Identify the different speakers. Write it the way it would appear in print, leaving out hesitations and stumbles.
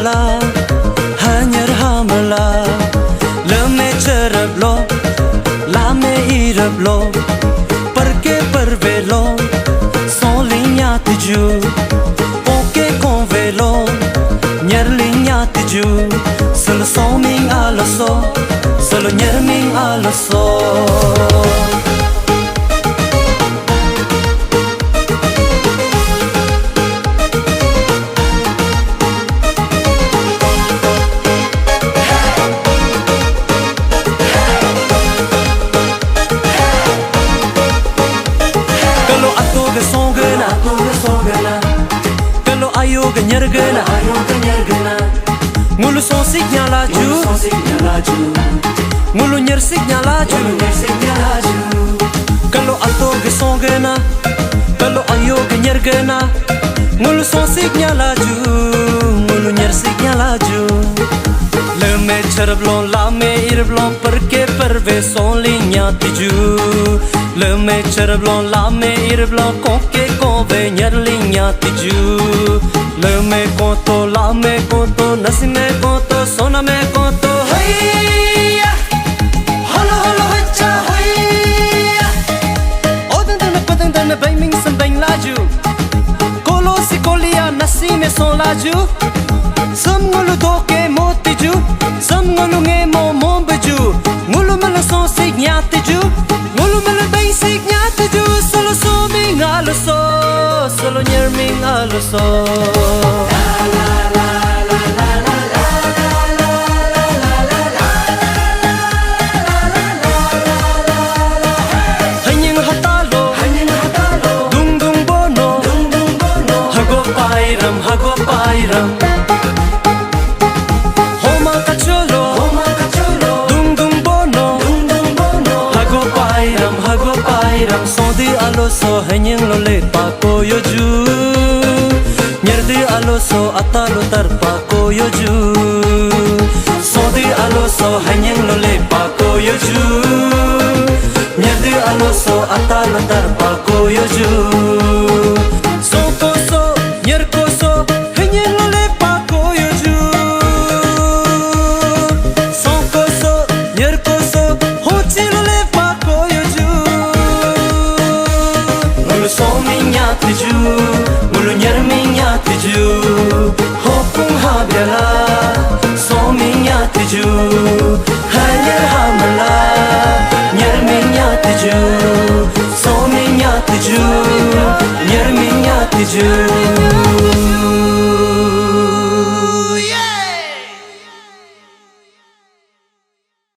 Speaker 1: hamala hanyar hamala lame charablo lame irablo perke pervelo son linya tiju poke convelo nyer linya tiju solo son ming alaso solo nyer ming alaso. Kalau ayo genyar gena ngulu sosik nyalaju ngulu nyersik nyalaju kalau alto gesong gena kalau ayo genyar gena ngulu sosik nyalaju ngulu nyersik nyalaju leme charblon lame irblon perke perve son linya tiju leme charblon lame irblon konke konve nyer linya tiju leme konto lame konto nasime konto soname konto hayya holo holo hacha hayya odang dana bay ming san bang laju kolo si kolia nasime son laju sam ngulu doke motiju sam ngulu nge mo mombaju ngulu mala son sig nyatiju ngulu mala bay sig nyatiju solo so ming alaso solo nyer ming alaso la la la la la la hanying hatalo dung dung bono hago pairam homa kacholo dung dung bono hago pairam sodi aloso hanying lo le pa ko yoju nyerdi aloso atalo tar pa ko yoju sodi aloso hanying lo le pa ko yoju nyerdi aloso atalo tar pa ko yoju sokoso nyerkoso hanying lo le pa ko yoju sokoso nyerkoso hochi lo le pa ko yoju ngulu so minya tiju ngulu nyer minya tiju hopung habyala so minya tiju hanyar hamala nyer minya tiju so minya tiju nyer minya tiju